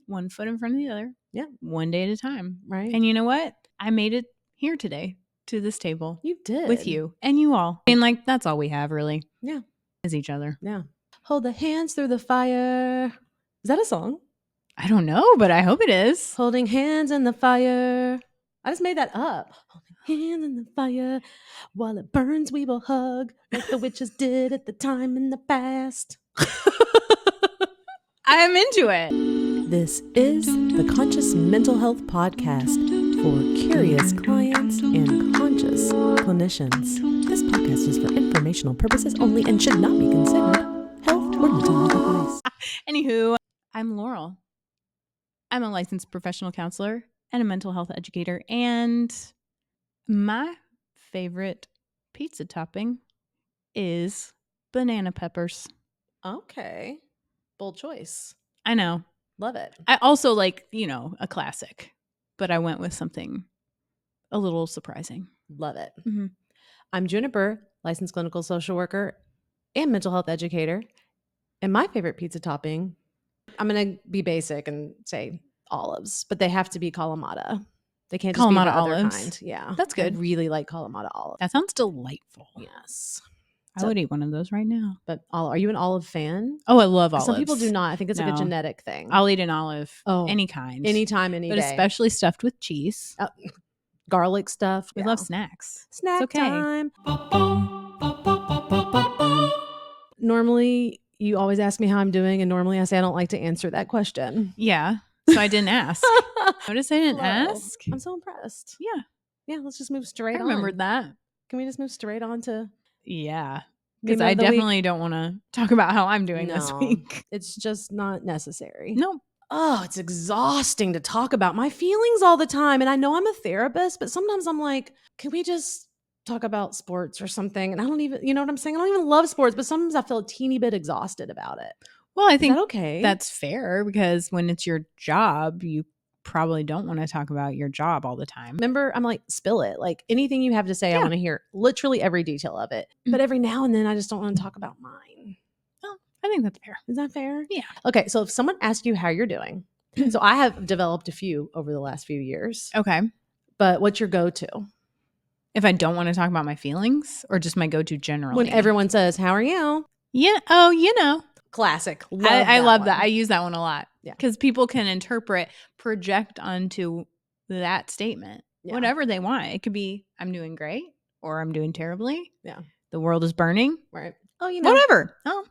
one foot in front of the other. Yeah. One day at a time. Right. And you know what? I made it here today to this table. You did. With you and you all. I mean, like, that's all we have, really. Yeah. Is each other. Yeah. Hold the hands through the fire. Is that a song? I don't know, but I hope it is. Holding hands in the fire. I just made that up. Holding hands in the fire. While it burns, we will hug. Like the witches did at the time in the past. I'm into it. This is the Conscious Mental Health Podcast for curious clients and conscious clinicians. This podcast is for informational purposes only and should not be considered health or mental health advice. Anywho, I'm Laurel. I'm a licensed professional counselor and a mental health educator. And my favorite pizza topping is banana peppers. Okay. Bold choice. I know. Love it. I also like, a classic, but I went with something a little surprising. Love it. Mm-hmm. I'm Juniper, licensed clinical social worker and mental health educator. And my favorite pizza topping, I'm going to be basic and say olives, but they have to be Kalamata. They can't just Kalamata be the other olives. kind. Yeah. That's good. I really like Kalamata olives. That sounds delightful. Yes. I would eat one of those right now. But are you an olive fan? Oh, I love olives. Some people do not. I think it's like a genetic thing. I'll eat an olive any kind. Anytime, any day. But especially stuffed with cheese. Garlic stuff. We love snacks. Snack time. Normally, you always ask me how I'm doing, and normally I say I don't like to answer that question. Yeah. So I didn't ask. Notice I didn't ask. I'm so impressed. Yeah. Yeah, let's just move straight on. I remembered that. Can we just move straight on to... Yeah. Because I definitely don't want to talk about how I'm doing this week. It's just not necessary. No. Oh, it's exhausting to talk about my feelings all the time. And I know I'm a therapist, but sometimes I'm like, can we just talk about sports or something? And I don't even, you know what I'm saying? I don't even love sports, but sometimes I feel a teeny bit exhausted about it. Well, I think okay? That's fair because when it's your job, you probably don't want to talk about your job all the time. Remember, I'm like, spill it. Like anything you have to say, I want to hear literally every detail of it. But every now and then I just don't want to talk about mine. Oh, I think that's fair. Is that fair? Yeah. Okay. So if someone asks you how you're doing, so I have developed a few over the last few years. Okay. But what's your go-to? If I don't want to talk about my feelings or just my go-to generally? When everyone says, how are you? Yeah. Oh, Classic. I love that. I use that one a lot. Yeah. Because people can project onto that statement whatever they want. It could be, I'm doing great or I'm doing terribly. Yeah. The world is burning. Right. Oh, whatever. Oh,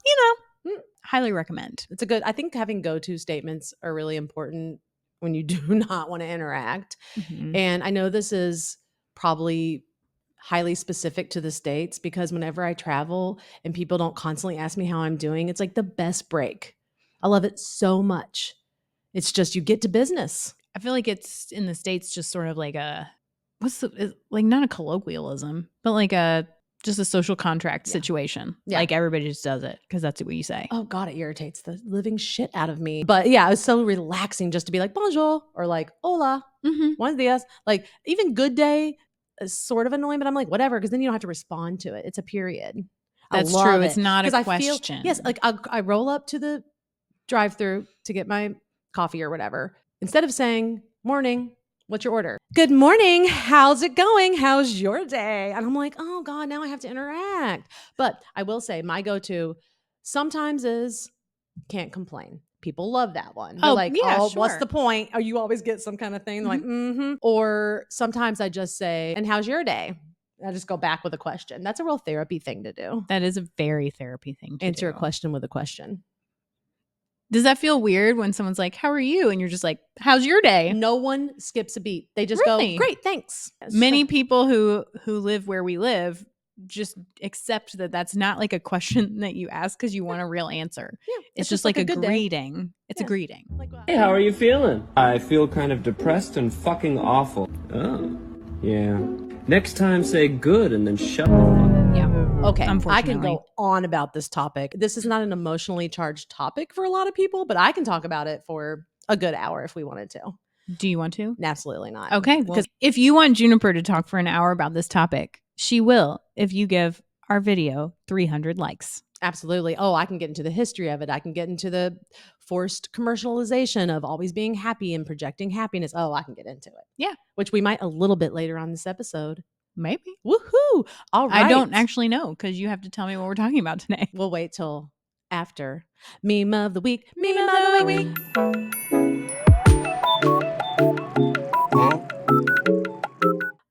highly recommend. It's I think having go-to statements are really important when you do not want to interact. Mm-hmm. And I know this is probably highly specific to the States because whenever I travel and people don't constantly ask me how I'm doing, it's like the best break. I love it so much. It's just you get to business. I feel like it's in the States just sort of like not a colloquialism, but like just a social contract situation. Yeah. Like everybody just does it because that's what you say. Oh God, it irritates the living shit out of me. But yeah, it was so relaxing just to be like bonjour or like hola, buenos dias. Like even good day is sort of annoying, but I'm like whatever because then you don't have to respond to it. It's a period. That's true. It's not a question. Yes, like I roll up to the drive-through to get my coffee or whatever. Instead of saying morning, what's your order? Good morning. How's it going? How's your day? And I'm like, oh God, now I have to interact. But I will say my go-to sometimes is can't complain. People love that one. They're like, sure. What's the point? Oh, you always get some kind of thing. They're like, Or sometimes I just say, and how's your day? I just go back with a question. That's a real therapy thing to do. That is a very therapy thing to Answer do. a question with a question. Does that feel weird when someone's like, how are you? And you're just like, how's your day? No one skips a beat. They just go, great, thanks. Many people who live where we live just accept that that's not like a question that you ask because you want a real answer. Yeah, it's just like a greeting. It's a greeting. Like, hey, how are you feeling? I feel kind of depressed and fucking awful. Oh, yeah. Next time say good and then shut the fuck up. Yeah. Okay. I can go on about this topic. This is not an emotionally charged topic for a lot of people, but I can talk about it for a good hour if we wanted to. Do you want to? Absolutely not. Okay. Because if you want Juniper to talk for an hour about this topic, she will if you give our video 300 likes. Absolutely. Oh, I can get into the history of it. I can get into the forced commercialization of always being happy and projecting happiness. Oh, I can get into it. Yeah. Which we might a little bit later on this episode. Maybe. Woohoo. All right. I don't actually know because you have to tell me what we're talking about today. We'll wait till after. Meme of the week. Meme of the week.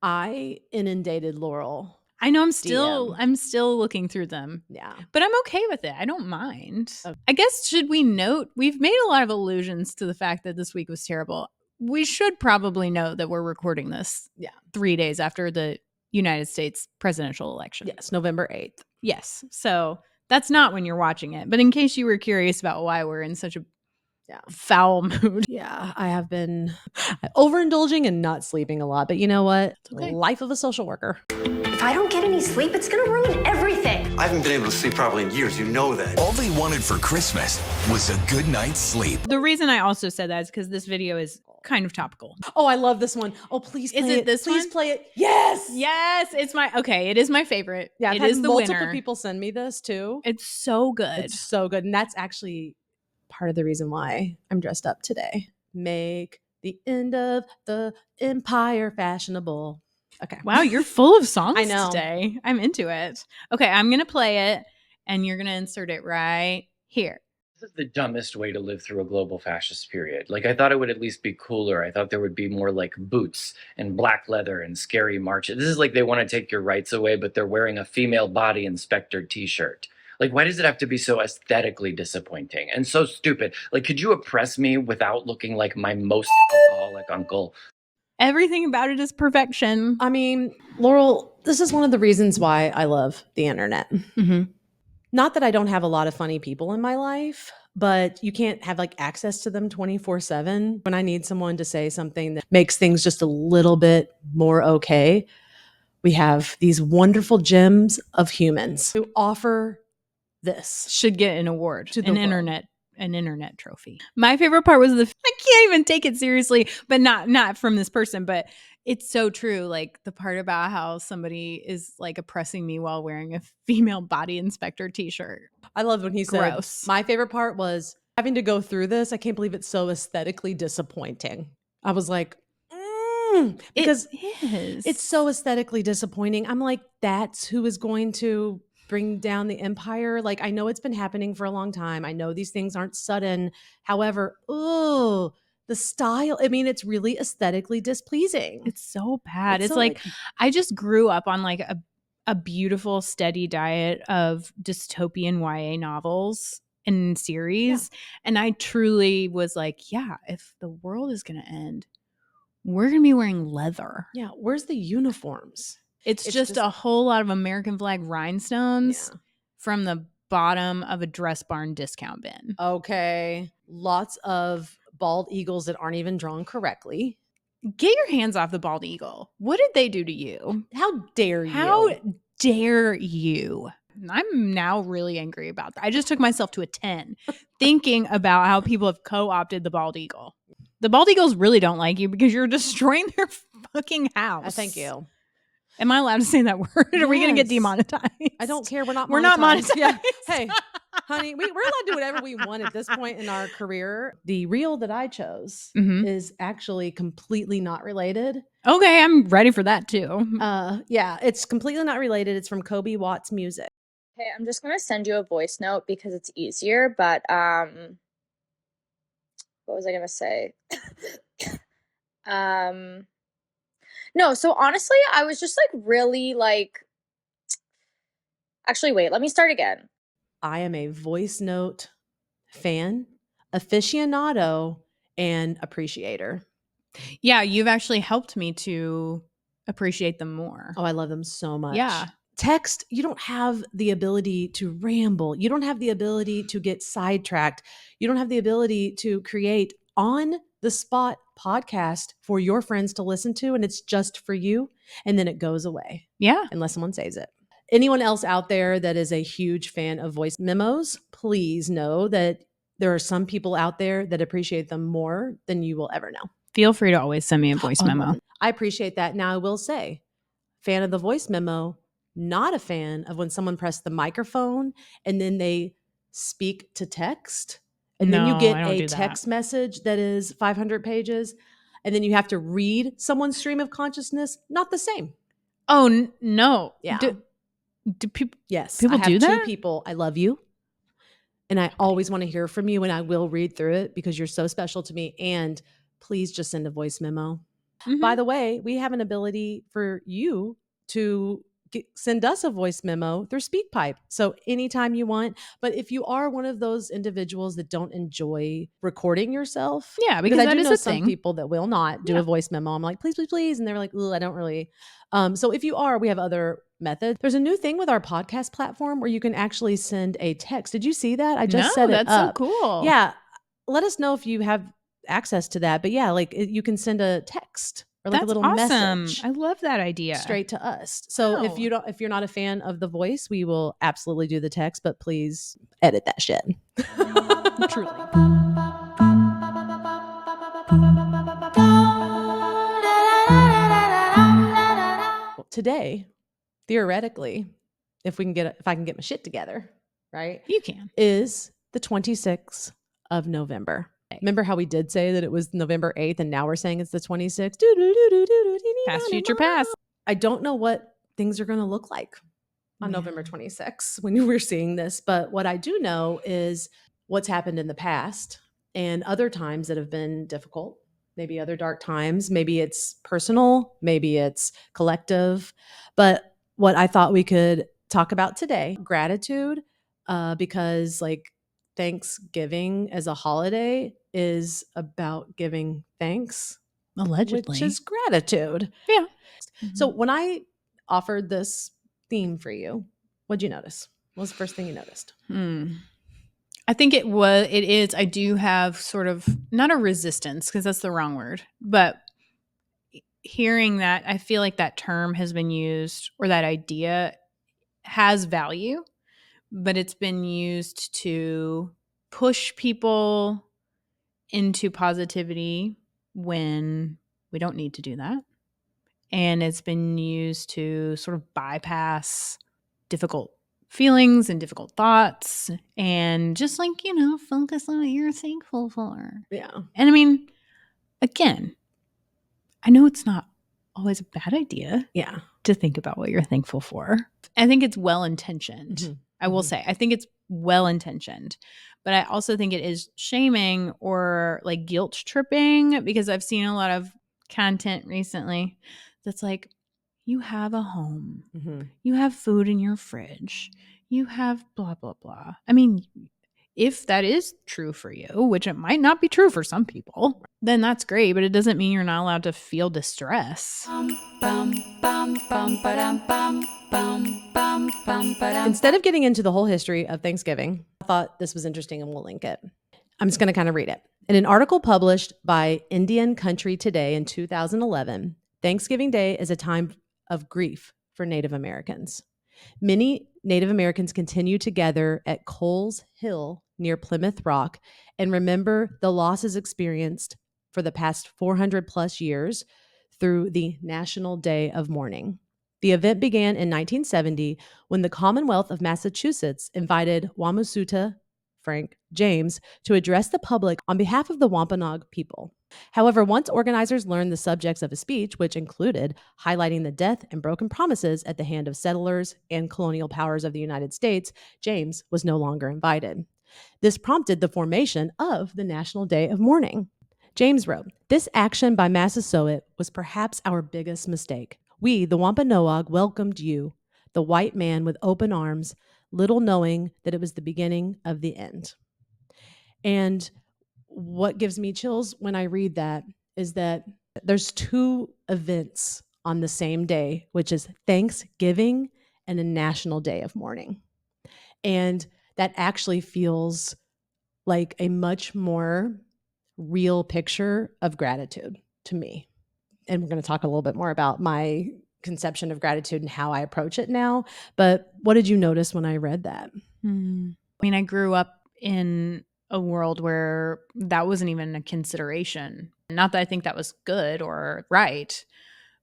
I inundated Laurel. I know I'm DM. still looking through them. Yeah. But I'm okay with it. I don't mind. Okay. I guess should we note we've made a lot of allusions to the fact that this week was terrible. We should probably note that we're recording this 3 days after the United States presidential election. Yes, November 8th. Yes. So that's not when you're watching it. But in case you were curious about why we're in such a foul mood. Yeah, I have been overindulging and not sleeping a lot. But you know what? Okay. Life of a social worker. If I don't get any sleep, it's gonna ruin everything. I haven't been able to sleep properly in years. You know that. All they wanted for Christmas was a good night's sleep. The reason I also said that is because this video is kind of topical. Oh, I love this one. Oh, please play Is it this Please one? play it. Yes. Yes, it is my favorite. Yeah, I've it had is the multiple winner. people send me this too. It's so good. It's so good. And that's actually part of the reason why I'm dressed up today. Make the end of the empire fashionable. Okay. Wow, you're full of songs I know. today. I'm into it. Okay, I'm going to play it and you're going to insert it right here. This is the dumbest way to live through a global fascist period. Like, I thought it would at least be cooler. I thought there would be more like boots and black leather and scary marches. This is like they want to take your rights away, but they're wearing a female body inspector t-shirt. Like, why does it have to be so aesthetically disappointing and so stupid? Like, could you oppress me without looking like my most alcoholic uncle? Everything about it is perfection. I mean, Laurel, this is one of the reasons why I love the internet. Mm-hmm. Not that I don't have a lot of funny people in my life, but you can't have like access to them 24/7. When I need someone to say something that makes things just a little bit more okay, we have these wonderful gems of humans who offer this. Should get an award, To the an world. internet trophy. My favorite part was I can't even take it seriously, but not from this person, but it's so true. Like the part about how somebody is like oppressing me while wearing a female body inspector t-shirt. I love when he said, Gross. my favorite part was having to go through this. I can't believe it's so aesthetically disappointing. I was like, because it is. it's so aesthetically disappointing. I'm like, that's who is going to bring down the empire. Like, I know it's been happening for a long time. I know these things aren't sudden. However, the style, I mean, it's really aesthetically displeasing. It's so bad. It's so, like I just grew up on like a beautiful, steady diet of dystopian YA novels and series. And I truly was like, yeah, if the world is going to end, we're going to be wearing leather. Yeah. Where's the uniforms? It's just a whole lot of American flag rhinestones from the bottom of a dress barn discount bin. Okay. Lots of bald eagles that aren't even drawn correctly. Get your hands off the bald eagle. What did they do to you? How dare you? How dare you? I'm now really angry about that. I just took myself to a 10 thinking about how people have co-opted the bald eagle. The bald eagles really don't like you because you're destroying their fucking house. Thank you. Am I allowed to say that word? Are we going to get Yes. demonetized? I don't care. We're not monetized. Yeah. Hey, honey, we're allowed to do whatever we want at this point in our career. The reel that I chose Mhm. is actually completely not related. Okay, I'm ready for that too. Yeah, it's completely not related. It's from Kobe Watts Music. Okay, I'm just gonna send you a voice note because it's easier, but what was I gonna say? No, so honestly, I was just like really like actually wait, let me start again. I am a voice note fan, aficionado, and appreciator. Yeah, you've actually helped me to appreciate them more. Oh, I love them so much. Yeah. Text, you don't have the ability to ramble. You don't have the ability to get sidetracked. You don't have the ability to create on the spot podcast for your friends to listen to, and it's just for you. And then it goes away. Yeah. Unless someone says it. Anyone else out there that is a huge fan of voice memos, please know that there are some people out there that appreciate them more than you will ever know. Feel free to always send me a voice memo. I appreciate that. Now, I will say, fan of the voice memo, not a fan of when someone pressed the microphone and then they speak to text And then you No, get I don't a do that. text message that is 500 pages, and then you have to read someone's stream of consciousness. Not the same. Oh, no. Yeah. Do people Yes. people I have do two that? people. I love you. And I always want to hear from you, and I will read through it because you're so special to me. And please just send a voice memo. Mhm. By the way, we have an ability for you to send us a voice memo through SpeakPipe. So anytime you want. But if you are one of those individuals that don't enjoy recording yourself, Yeah, because because I that do is know a some thing. people that will not do Yeah. a voice memo. I'm like, please, please, please. And they're like, I don't really. So if you are, we have other methods. There's a new thing with our podcast platform where you can actually send a text. Did you see that? I just No, set it that's so up. cool. Yeah. Let us know if you have access to that. But yeah, like you can send a text or like That's a little awesome. message I love that idea. straight to us. So Wow. if you're not a fan of the voice, we will absolutely do the text, but please edit that shit. Truly. Today, theoretically, if I can get my shit together, right? You can. Is the 26th of November. Remember how we did say that it was November 8th and now we're saying it's the 26th? Past, future, past. I don't know what things are going to look like on Yeah. November 26th when we're seeing this, but what I do know is what's happened in the past and other times that have been difficult. Maybe other dark times, maybe it's personal, maybe it's collective. But what I thought we could talk about today, gratitude, because like Thanksgiving as a holiday is about giving thanks, Allegedly. which is gratitude. Yeah. So when I offered this theme for you, what'd you notice? What was the first thing you noticed? I think it is. I do have sort of not a resistance because that's the wrong word, but hearing that, I feel like that term has been used or that idea has value, but it's been used to push people into positivity when we don't need to do that. And it's been used to sort of bypass difficult feelings and difficult thoughts and just like, focus on what you're thankful for. Yeah. And I mean, again, I know it's not always a bad idea Yeah. to think about what you're thankful for. I think it's well intentioned. Mhm. I will say, I think it's well intentioned, but I also think it is shaming or like guilt tripping because I've seen a lot of content recently that's like, you have a home, you have food in your fridge, you have blah, blah, blah. I mean, if that is true for you, which it might not be true for some people, then that's great, but it doesn't mean you're not allowed to feel distress. Instead of getting into the whole history of Thanksgiving, I thought this was interesting and we'll link it. I'm just going to kind of read it. In an article published by Indian Country Today in 2011, Thanksgiving Day is a time of grief for Native Americans. Many Native Americans continue to gather at Coles Hill near Plymouth Rock and remember the losses experienced for the past 400 plus years through the National Day of Mourning. The event began in 1970 when the Commonwealth of Massachusetts invited Wamusuta Frank James to address the public on behalf of the Wampanoag people. However, once organizers learned the subjects of his speech, which included highlighting the death and broken promises at the hand of settlers and colonial powers of the United States, James was no longer invited. This prompted the formation of the National Day of Mourning. James wrote, "This action by Massasoit was perhaps our biggest mistake. We, the Wampanoag, welcomed you, the white man, with open arms, little knowing that it was the beginning of the end." And what gives me chills when I read that is that there's two events on the same day, which is Thanksgiving and a National Day of Mourning. And that actually feels like a much more real picture of gratitude to me. And we're going to talk a little bit more about my conception of gratitude and how I approach it now. But what did you notice when I read that? I mean, I grew up in a world where that wasn't even a consideration. Not that I think that was good or right,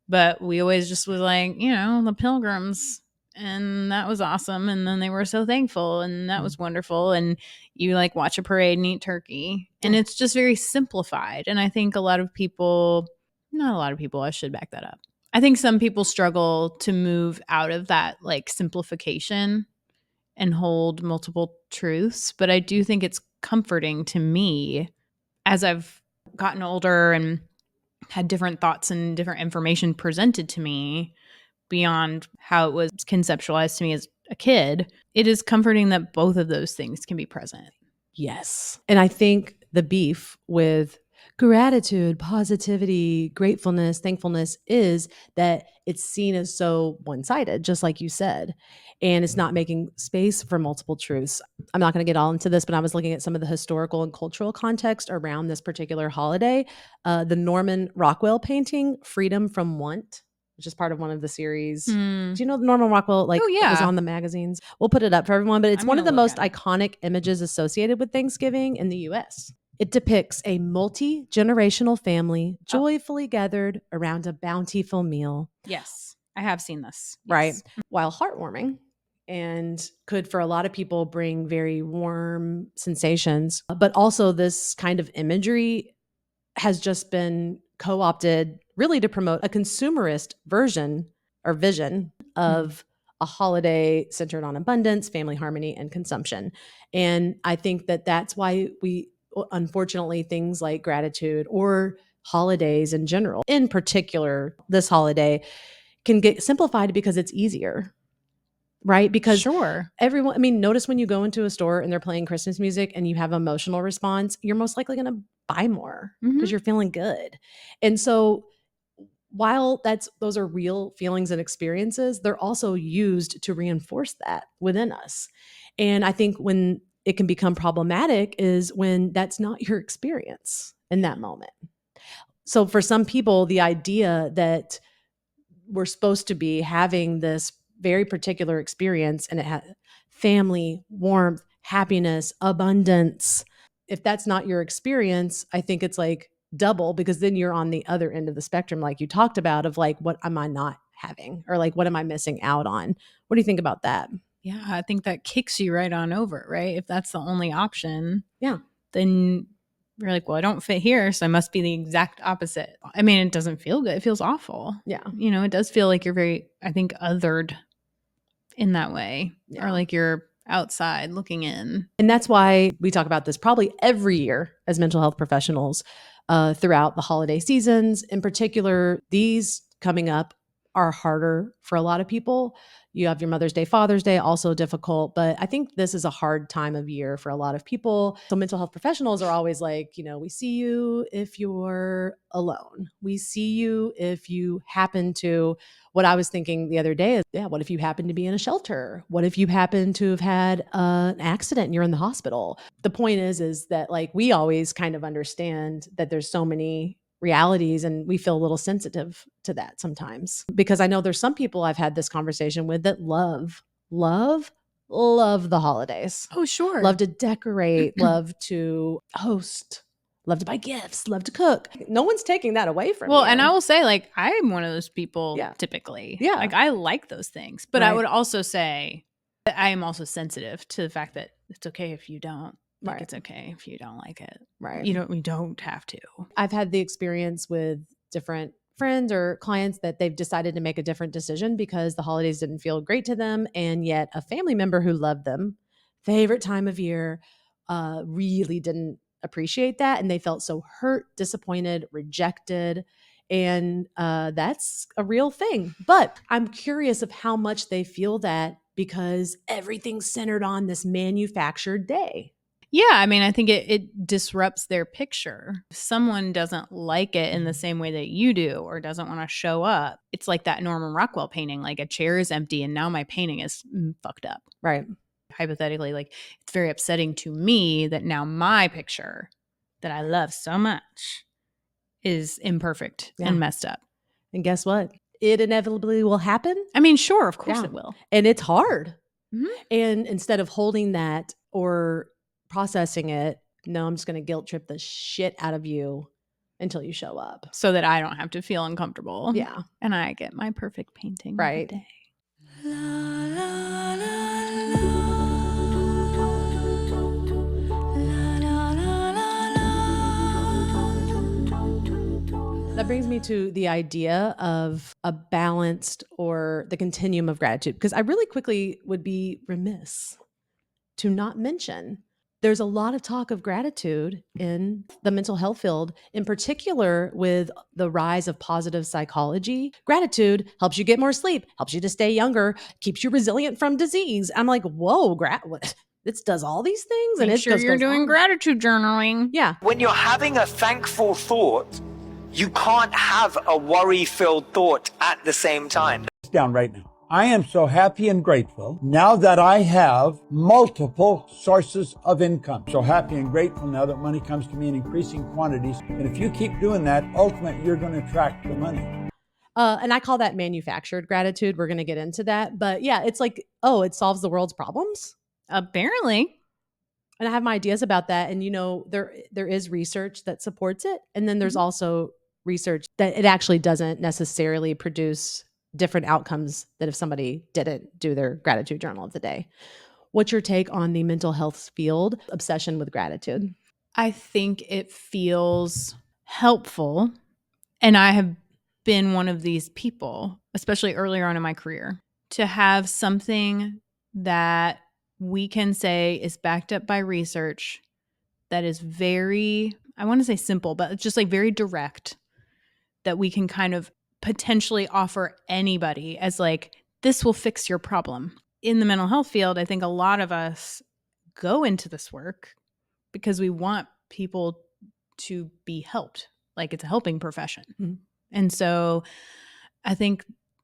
but we always just was like, the pilgrims and that was awesome. And then they were so thankful, and that was wonderful. And you like watch a parade and eat turkey. And it's just very simplified. And I think a lot of people, not a lot of people, I should back that up. I think some people struggle to move out of that like simplification and hold multiple truths. But I do think it's comforting to me as I've gotten older and had different thoughts and different information presented to me beyond how it was conceptualized to me as a kid. It is comforting that both of those things can be present. Yes. And I think the beef with gratitude, positivity, gratefulness, thankfulness is that it's seen as so one-sided, just like you said, and it's not making space for multiple truths. I'm not going to get all into this, but I was looking at some of the historical and cultural context around this particular holiday. The Norman Rockwell painting, Freedom from Want, which is part of one of the series. Do you know Norman Rockwell? Like, Oh, it was yeah. on the magazines. We'll put it up for everyone, but it's I'm one of the gonna look most at it. iconic images associated with Thanksgiving in the US. It depicts a multi-generational family joyfully gathered around a bountiful meal, Yes, I have seen this. right? Yes. While heartwarming and could, for a lot of people, bring very warm sensations. But also, this kind of imagery has just been co-opted really to promote a consumerist version or vision of a holiday centered on abundance, family harmony, and consumption. And I think that that's why unfortunately, things like gratitude or holidays in general, in particular, this holiday can get simplified because it's easier. Right? Because Sure. everyone, I mean, notice when you go into a store and they're playing Christmas music and you have emotional response, you're most likely going to buy more because you're feeling good. And so while those are real feelings and experiences, they're also used to reinforce that within us. And I think when it can become problematic is when that's not your experience in that moment. So for some people, the idea that we're supposed to be having this very particular experience and it has family, warmth, happiness, abundance. If that's not your experience, I think it's like double, because then you're on the other end of the spectrum, like you talked about, of like, what am I not having? Or like, what am I missing out on? What do you think about that? Yeah, I think that kicks you right on over, right? If that's the only option, Yeah. then you're like, well, I don't fit here, so I must be the exact opposite. I mean, it doesn't feel good. It feels awful. Yeah. You know, it does feel like you're very, I think, othered in that way, Yeah. or like you're outside looking in. And that's why we talk about this probably every year as mental health professionals throughout the holiday seasons. In particular, these coming up are harder for a lot of people. You have your Mother's Day, Father's Day, also difficult. But I think this is a hard time of year for a lot of people. So mental health professionals are always like, you know, we see you if you're alone. We see you if you happen to. What I was thinking the other day is, yeah, what if you happen to be in a shelter? What if you happen to have had an accident and you're in the hospital? The point is that like we always kind of understand that there's so many realities and we feel a little sensitive to that sometimes, because I know there's some people I've had this conversation with that love the holidays. Oh, sure. Love to decorate, love to host, love to buy gifts, love to cook. No one's taking that away from you. Well, and I will say, like, I'm one of those people Yeah. typically. Yeah. Like, I like those things. But I Right. would also say that I am also sensitive to the fact that it's okay if you don't. Like, Right. it's okay if you don't like it. Right. You don't have to. I've had the experience with different friends or clients that they've decided to make a different decision because the holidays didn't feel great to them. And yet a family member who loved them, favorite time of year, really didn't appreciate that. And they felt so hurt, disappointed, rejected. And that's a real thing. But I'm curious of how much they feel that because everything's centered on this manufactured day. Yeah, I mean, I think it disrupts their picture. If someone doesn't like it in the same way that you do or doesn't want to show up, it's like that Norman Rockwell painting, like a chair is empty and now my painting is fucked up. Right. Hypothetically, like it's very upsetting to me that now my picture that I love so much is imperfect Yeah. and messed up. And guess what? It inevitably will happen. I mean, sure, of course Yeah. it will. And it's hard. Mhm. And instead of holding that or processing it, no, I'm just going to guilt trip the shit out of you until you show up. So that I don't have to feel uncomfortable. Yeah. And I get my perfect painting Right. of the day. That brings me to the idea of a balanced or the continuum of gratitude, because I really quickly would be remiss to not mention there's a lot of talk of gratitude in the mental health field, in particular with the rise of positive psychology. Gratitude helps you get more sleep, helps you to stay younger, keeps you resilient from disease. I'm like, whoa, what? This does all these things, and Make it sure goes you're doing on. gratitude journaling. Yeah, When you're having a thankful thought, you can't have a worry-filled thought at the same time. Down right now. I am so happy and grateful now that I have multiple sources of income. So happy and grateful now that money comes to me in increasing quantities. And if you keep doing that, ultimately, you're going to attract the money. and I call that manufactured gratitude. We're going to get into that. But yeah, it's like, oh, it solves the world's problems. Apparently. And I have my ideas about that. And, there is research that supports it. And then there's also research that it actually doesn't necessarily produce different outcomes than if somebody didn't do their gratitude journal of the day. What's your take on the mental health field obsession with gratitude? I think it feels helpful. And I have been one of these people, especially earlier on in my career, to have something that we can say is backed up by research that is very, I want to say simple, but it's just like very direct, that we can kind of potentially offer anybody as like, this will fix your problem. In the mental health field, I think a lot of us go into this work because we want people to be helped. Like, it's a helping profession. Mm-hmm. And so I think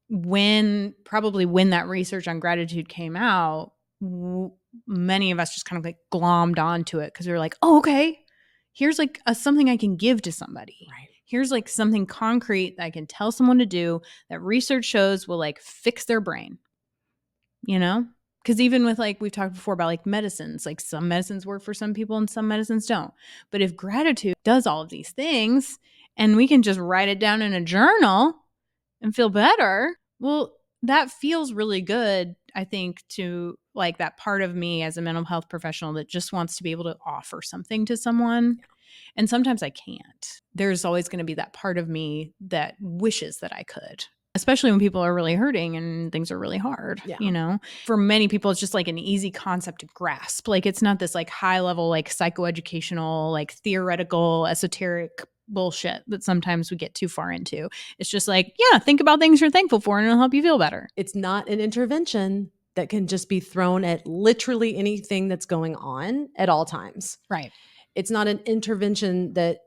when that research on gratitude came out, many of us just kind of like glommed onto it because we were like, oh, okay, here's like something I can give to somebody. Right. Here's like something concrete that I can tell someone to do that research shows will like fix their brain, Because even with like, we've talked before about like medicines, like some medicines work for some people and some medicines don't. But if gratitude does all of these things and we can just write it down in a journal and feel better, well, that feels really good, I think, to like that part of me as a mental health professional that just wants to be able to offer something to someone. And sometimes I can't. There's always going to be that part of me that wishes that I could, especially when people are really hurting and things are really hard. Yeah. For many people, it's just like an easy concept to grasp. Like, it's not this like high level, like psychoeducational, like theoretical, esoteric bullshit that sometimes we get too far into. It's just like, yeah, think about things you're thankful for and it'll help you feel better. It's not an intervention that can just be thrown at literally anything that's going on at all times. Right. It's not an intervention that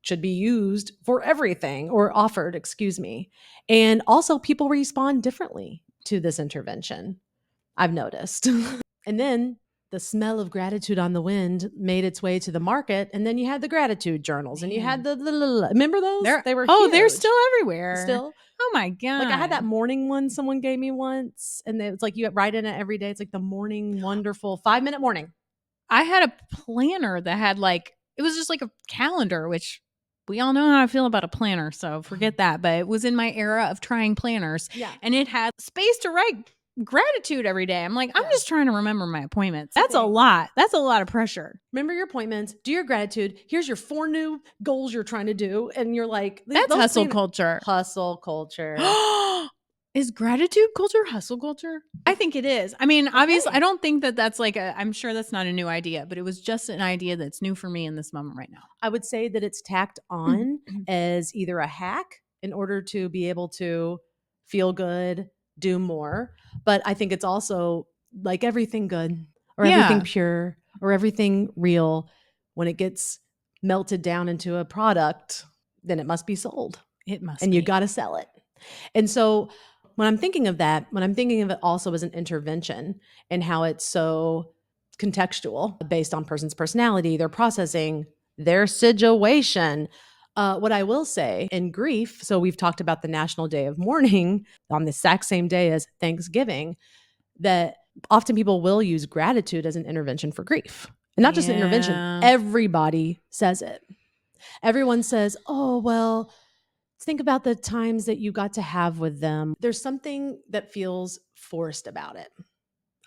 should be used for everything or offered, excuse me. And also, people respond differently to this intervention, I've noticed. And then the smell of gratitude on the wind made its way to the market. And then you had the gratitude journals and you had remember those? They were huge. They're still everywhere. Still. Oh my God. Like, I had that Mourning one someone gave me once. And it's like, you write in it every day. It's like the Mourning, wonderful 5-minute morning. I had a planner that had like, it was just like a calendar, which we all know how I feel about a planner, so forget that. But it was in my era of trying planners. Yeah. And it had space to write gratitude every day. I'm like, I'm just trying to remember my appointments. That's a lot. That's a lot of pressure. Remember your appointments, do your gratitude. Here's your 4 new goals you're trying to do. And you're like, that's hustle culture. Hustle culture. Is gratitude culture hustle culture? I think it is. I mean, obviously, I don't think that that's like I'm sure that's not a new idea, but it was just an idea that's new for me in this moment right now. I would say that it's tacked on as either a hack in order to be able to feel good, do more. But I think it's also like everything good or everything pure or everything real. When it gets melted down into a product, then it must be sold. It must and you got to sell it. And so when I'm thinking of that, when I'm thinking of it also as an intervention and how it's so contextual based on person's personality, their processing, their situation. What I will say in grief, so we've talked about the National Day of Mourning on the exact same day as Thanksgiving, that often people will use gratitude as an intervention for grief. And not just an intervention, everybody says it. Everyone says, oh, well, think about the times that you got to have with them. There's something that feels forced about it.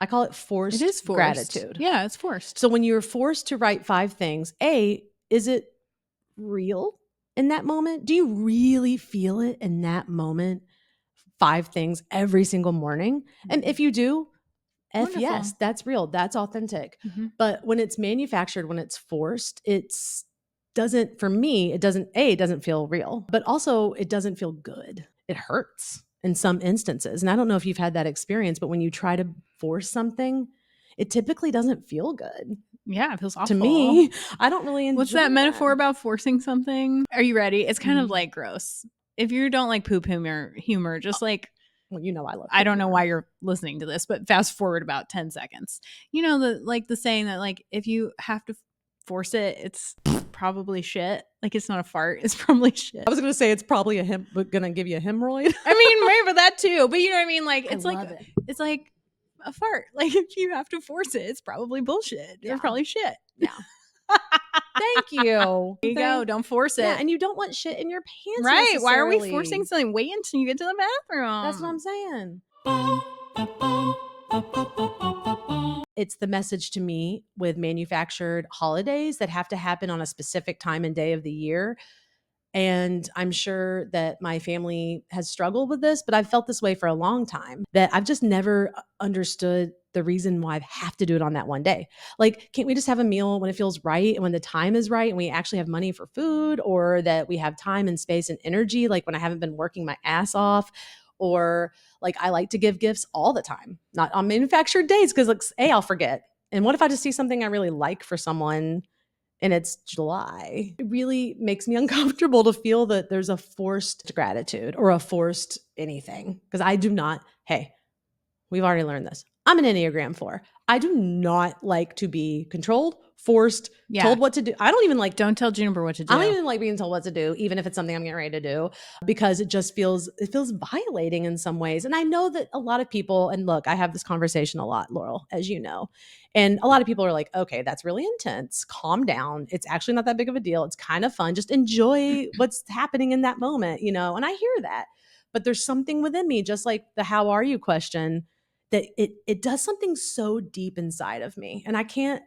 I call it forced, It is forced. gratitude. Yeah, it's forced. So when you're forced to write 5 things, is it real in that moment? Do you really feel it in that moment? 5 things every single morning? And if you do, Wonderful. yes, that's real. That's authentic. Mhm. But when it's manufactured, when it's forced, it doesn't feel real, but also it doesn't feel good. It hurts in some instances. And I don't know if you've had that experience, but when you try to force something, it typically doesn't feel good. Yeah, it feels awful. To me, I don't really enjoy What's that metaphor about forcing something? Are you ready? It's kind of Mhm. like gross. If you don't like poop humor, just like, Well, you know I love I don't know humor. why you're listening to this, but fast forward about 10 seconds. You know, the saying that like if you have to force it, it's probably shit. Like it's not a fart, it's probably shit. I was going to say it's probably gonna give you a hemorrhoid. I mean, maybe that too, but you know what I mean? Like it's love it. it's like a fart. Like if you have to force it, it's probably bullshit. Yeah. Or probably shit. Yeah. Thank you. There you go. Don't force it. Yeah, and you don't want shit in your pants. Right. Why are we necessarily. forcing something? Wait until you get to the bathroom. That's what I'm saying. It's the message to me with manufactured holidays that have to happen on a specific time and day of the year. And I'm sure that my family has struggled with this, but I've felt this way for a long time, that I've just never understood the reason why I have to do it on that one day. Like, can't we just have a meal when it feels right and when the time is right and we actually have money for food, or that we have time and space and energy, like when I haven't been working my ass off? Or like, I like to give gifts all the time, not on manufactured days, because like, I'll forget. And what if I just see something I really like for someone and it's July? It really makes me uncomfortable to feel that there's a forced gratitude or a forced anything, because I do not, hey, we've already learned this. I'm an Enneagram 4. I do not like to be controlled, forced, told what to do. I don't even like. Don't tell Juniper what to do. I don't even like being told what to do, even if it's something I'm getting ready to do, because it feels violating in some ways. And I know that a lot of people, and look, I have this conversation a lot, Laurel, as you know, and a lot of people are like, okay, that's really intense. Calm down. It's actually not that big of a deal. It's kind of fun. Just enjoy what's happening in that moment, you know? And I hear that, but there's something within me, just like the how are you question, that it does something so deep inside of me, and I can't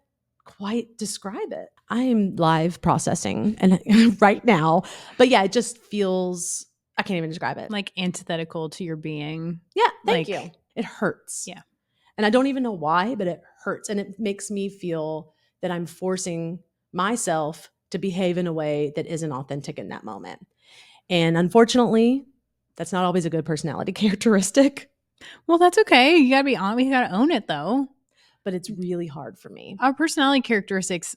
quite describe it. I'm live processing and right now, but yeah, it just feels, I can't even describe it. Like antithetical to your being. Yeah, thank like, you. It hurts. Yeah. And I don't even know why, but it hurts, and it makes me feel that I'm forcing myself to behave in a way that isn't authentic in that moment. And unfortunately, that's not always a good personality characteristic. Well, that's okay. You gotta be on. We gotta own it, though. But it's really hard for me. Our personality characteristics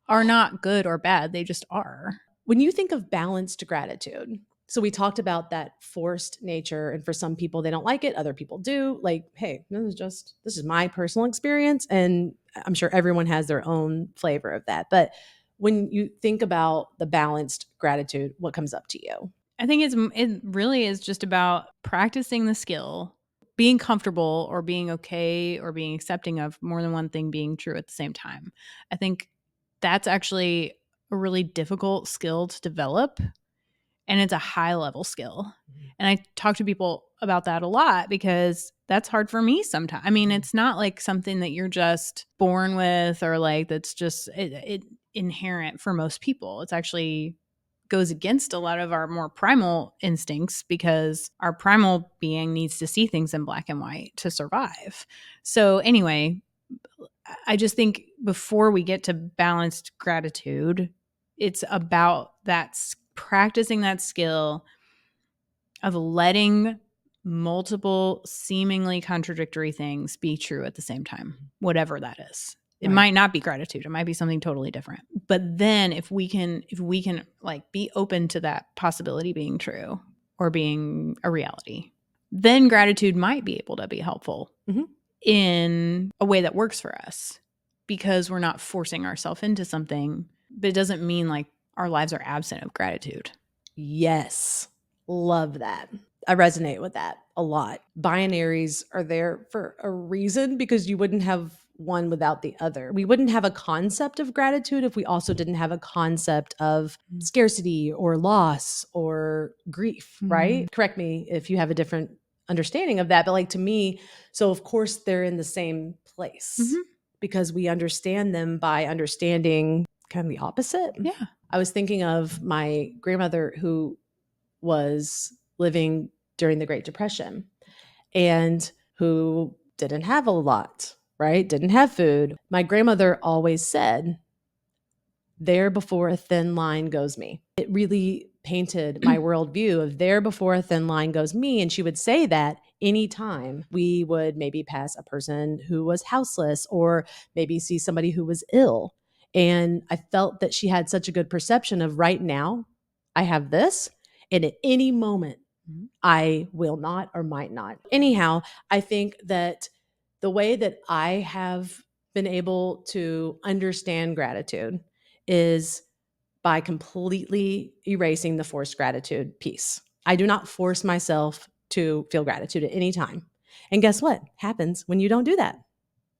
are not good or bad. They just are. When you think of balanced gratitude, so we talked about that forced nature, and for some people they don't like it, other people do. Like, hey, this is my personal experience, and I'm sure everyone has their own flavor of that. But when you think about the balanced gratitude, what comes up to you? I think it really is just about practicing the skill, being comfortable or being okay or being accepting of more than one thing being true at the same time. I think that's actually a really difficult skill to develop, and it's a high level skill. And I talk to people about that a lot because that's hard for me sometimes. I mean, it's not like something that you're just born with or like that's just it inherent for most people. It's actually goes against a lot of our more primal instincts because our primal being needs to see things in black and white to survive. So anyway, I just think before we get to balanced gratitude, it's about practicing that skill of letting multiple seemingly contradictory things be true at the same time, whatever that is. It might not be gratitude. It might be something totally different. But then if we can like be open to that possibility being true or being a reality, then gratitude might be able to be helpful in a way that works for us because we're not forcing ourselves into something. But it doesn't mean like our lives are absent of gratitude. Yes. Love that. I resonate with that a lot. Binaries are there for a reason because you wouldn't have one without the other. We wouldn't have a concept of gratitude if we also didn't have a concept of scarcity or loss or grief, right? Correct me if you have a different understanding of that. But like to me, so of course they're in the same place because we understand them by understanding kind of the opposite. Yeah. I was thinking of my grandmother who was living during the Great Depression and who didn't have a lot, right? Didn't have food. My grandmother always said, there before a thin line goes me. It really painted my worldview of there before a thin line goes me. And she would say that anytime we would maybe pass a person who was houseless or maybe see somebody who was ill. And I felt that she had such a good perception of right now, I have this, and at any moment, I will not or might not. Anyhow, I think that the way that I have been able to understand gratitude is by completely erasing the forced gratitude piece. I do not force myself to feel gratitude at any time. And guess what happens when you don't do that?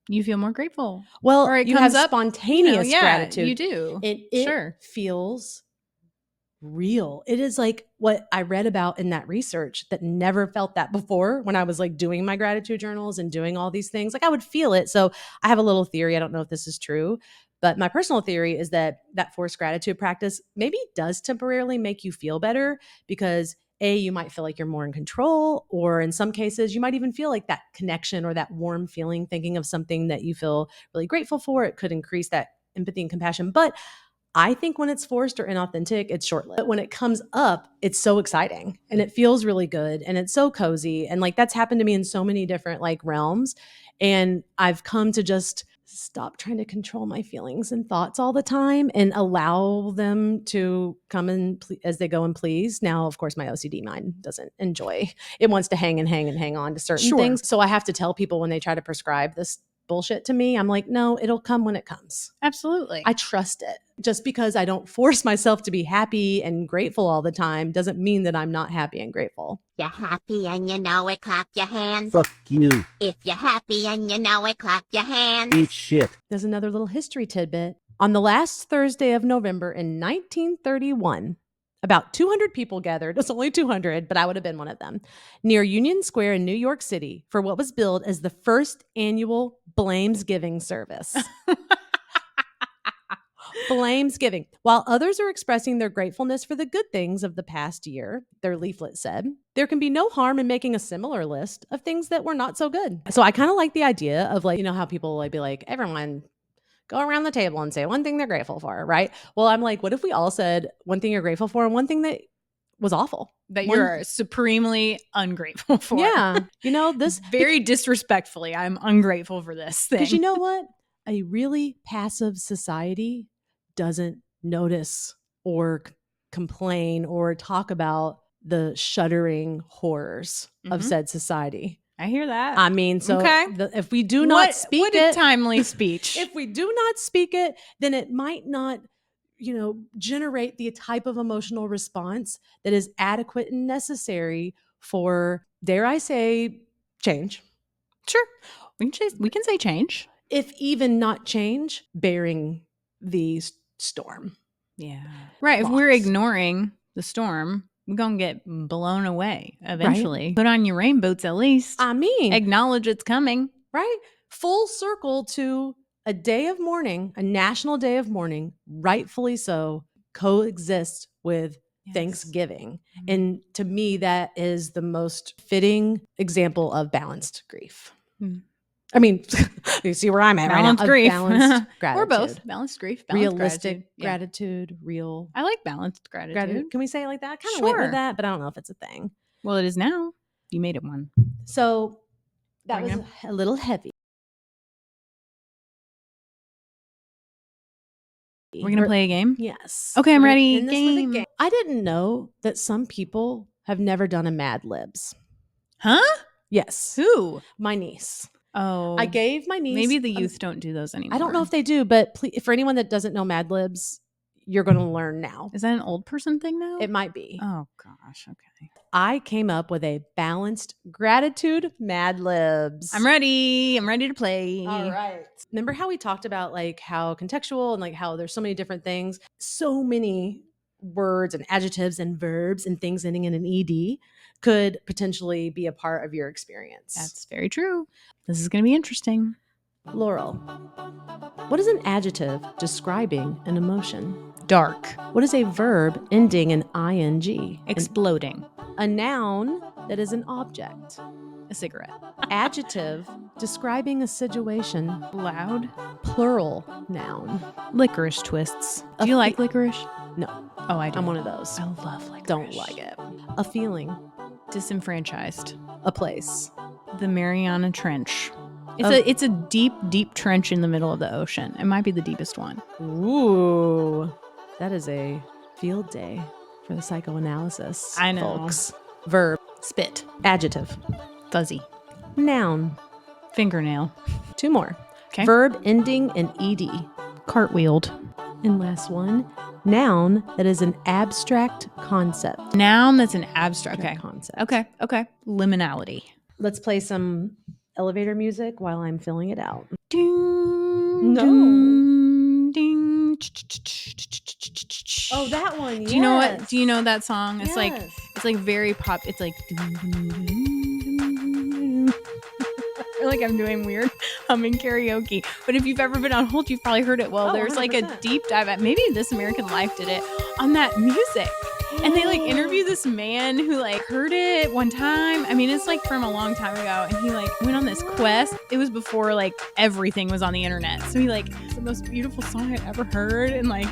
You feel more grateful. Well, Or it you comes have up, spontaneous yeah, gratitude. you do. And it Sure. feels real. It is like what I read about in that research that never felt that before when I was like doing my gratitude journals and doing all these things. Like I would feel it. So I have a little theory. I don't know if this is true, but my personal theory is that that forced gratitude practice maybe does temporarily make you feel better because you might feel like you're more in control, or in some cases, you might even feel like that connection or that warm feeling, thinking of something that you feel really grateful for. It could increase that empathy and compassion. But I think when it's forced or inauthentic, it's short-lived. But when it comes up, it's so exciting and it feels really good and it's so cozy. And like that's happened to me in so many different like realms. And I've come to just stop trying to control my feelings and thoughts all the time and allow them to come in as they go and please. Now, of course, my OCD mind doesn't enjoy. It wants to hang on to certain things. So I have to tell people when they try to prescribe this bullshit to me, I'm like, no, it'll come when it comes. Absolutely. I trust it. Just because I don't force myself to be happy and grateful all the time doesn't mean that I'm not happy and grateful. You're happy and you know it, clap your hands. Fuck you. If you're happy and you know it, clap your hands. Eat shit. There's another little history tidbit. On the last Thursday of November in 1931, about 200 people gathered. It's only 200, but I would have been one of them, near Union Square in New York City for what was billed as the first annual Blamesgiving service. Blamesgiving. While others are expressing their gratefulness for the good things of the past year, their leaflet said, there can be no harm in making a similar list of things that were not so good. So I kind of like the idea of like, you know how people like be like, everyone go around the table and say one thing they're grateful for, right? Well, I'm like, what if we all said one thing you're grateful for and one thing that was awful? That you're supremely ungrateful for. Yeah. You know, this very disrespectfully, I'm ungrateful for this thing. Because you know what? A really passive society doesn't notice or complain or talk about the shuddering horrors of said society. I hear that. I mean, so okay. If we do not speak what a timely speech. If we do not speak it, then it might not, you know, generate the type of emotional response that is adequate and necessary for, dare I say, change. Sure. We can say change. If even not change, bearing the storm. Yeah. Right. If we're ignoring the storm, we're going to get blown away eventually. Right. Put on your rain boots at least. I mean. Acknowledge it's coming. Right? Full circle to a day of mourning, a national day of mourning, rightfully so, coexists with Thanksgiving. And to me, that is the most fitting example of balanced grief. I mean, you see where I'm at balanced right now. Grief. Balanced gratitude. Or both. Balanced grief. Balanced realistic gratitude. Real. I like balanced gratitude. Can we say it like that? I kind of went with that, but I don't know if it's a thing. Well, it is now. You made it one. So that was a little heavy. We're going to play a game? Yes. Okay, I'm ready. Game. I didn't know that some people have never done a Mad Libs. Huh? Yes. Who? My niece. Oh. I gave my niece. Maybe the youth don't do those anymore. I don't know if they do, but for anyone that doesn't know Mad Libs, you're going to learn now. Is that an old person thing now? It might be. Oh, gosh. Okay. I came up with a balanced gratitude Mad Libs. I'm ready. I'm ready to play. All right. Remember how we talked about like how contextual and like how there's so many different things? So many words and adjectives and verbs and things ending in an ed could potentially be a part of your experience. That's very true. This is going to be interesting. Laurel, what is an adjective describing an emotion? Dark. What is a verb ending in ing? Exploding. A noun that is an object. A cigarette. Adjective describing a situation. Loud. Plural noun. Licorice twists. Do you like licorice? No. Oh, I do. I'm one of those. I love licorice. Don't like it. A feeling. Disenfranchised. A place. The Mariana Trench. It's a deep, deep trench in the middle of the ocean. It might be the deepest one. Ooh. That is a field day for the psychoanalysis. I know. Folks. Verb. Spit. Adjective. Fuzzy. Noun. Fingernail. 2 more. Okay. Verb ending in ed. Cartwheeled. And last one. Noun that is an abstract concept. Noun that's an abstract. Okay. Concept. Okay. Liminality. Let's play some elevator music while I'm filling it out. Ding, No. Ding, ding. Oh, that one. Do you know what? Do you know that song? It's Yes. it's like very pop. It's like I feel like I'm doing weird humming karaoke. But if you've ever been on hold, you've probably heard it. Well, there's like a 100%. deep dive at maybe This American Life did it on that music. And they like interview this man who like heard it one time. I mean, it's like from a long time ago. And he like went on this quest. It was before like everything was on the internet. So he like, it's the most beautiful song I'd ever heard. And like,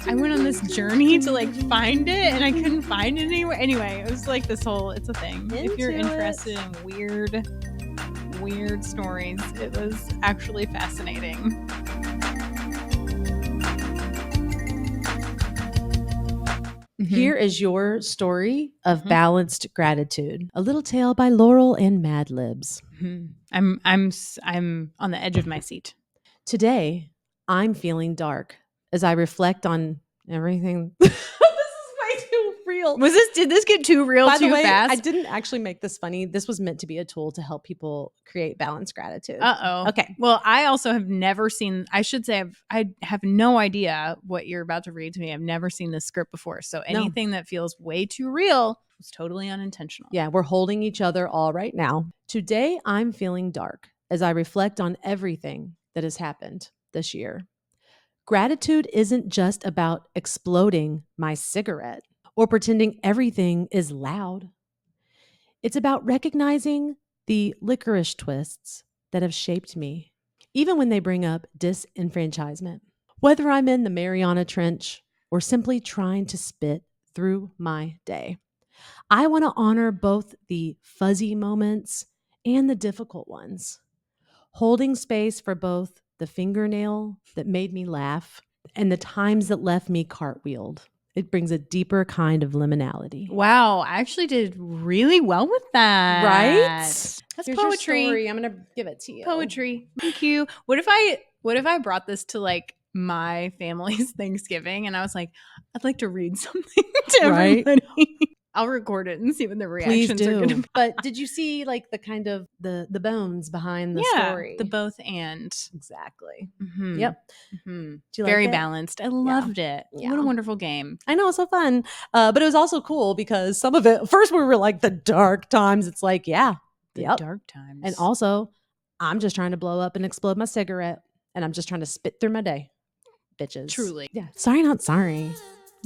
I went on this journey to like find it and I couldn't find it anywhere. Anyway, it was like this whole, it's a thing. If you're interested in weird stories, it was actually fascinating. Here is your story of balanced gratitude. A little tale by Laurel and Mad Libs. I'm on the edge of my seat. Today, I'm feeling dark as I reflect on everything. This is way too real. Did this get too real By the too way, fast? I didn't actually make this funny. This was meant to be a tool to help people create balanced gratitude. Uh-oh. Okay. Well, I also have never seen, I should say I have no idea what you're about to read to me. I've never seen this script before. So anything that feels way too real was totally unintentional. Yeah, we're holding each other all right now. Today, I'm feeling dark as I reflect on everything that has happened this year. Gratitude isn't just about exploding my cigarette or pretending everything is loud. It's about recognizing the licorice twists that have shaped me, even when they bring up disenfranchisement. Whether I'm in the Mariana Trench or simply trying to spit through my day, I want to honor both the fuzzy moments and the difficult ones, holding space for both the fingernail that made me laugh and the times that left me cartwheeled. It brings a deeper kind of liminality. Wow, I actually did really well with that. Right? That's Here's your poetry. story. I'm going to give it to you. Poetry. Thank you. What if I brought this to like my family's Thanksgiving and I was like, I'd like to read something to everybody. I'll record it and see what the reactions are going to be. But did you see like the kind of the bones behind the story? The both and. Exactly. Mm-hmm. Yep. Mm-hmm. Do you like Very it? balanced. I loved it. Yeah. What a wonderful game. I know, so fun. But it was also cool because some of it, first we were like the dark times. It's like, The dark times. And also, I'm just trying to blow up and explode my cigarette. And I'm just trying to spit through my day. Bitches. Truly. Yeah. Sorry, not sorry.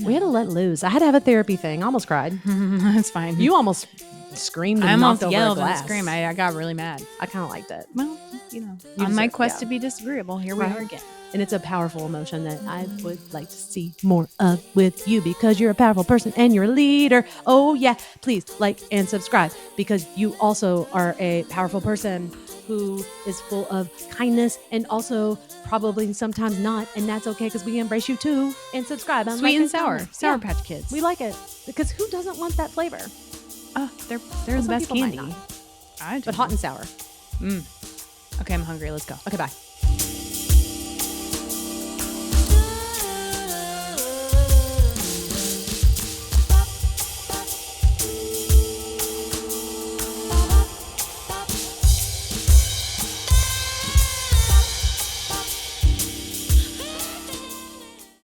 We had to let loose. I had to have a therapy thing. I almost cried. That's fine. You almost screamed and I knocked almost over yelled a glass. and screamed. I got really mad. I kind of liked it. Well, you know, You on my deserve- quest yeah. to be disagreeable, here we Right. are again. And it's a powerful emotion that I would like to see more of with you because you're a powerful person and you're a leader. Oh, yeah. Please like and subscribe because you also are a powerful person who is full of kindness and also probably sometimes not. And that's okay because we embrace you too. And subscribe. on Sweet Like and sour. Kindness. Sour Yeah, Patch Kids. we like it because who doesn't want that flavor? They're Well, the some best people might candy. not. I do. But hot and sour. Okay, I'm hungry. Let's go. Okay, bye.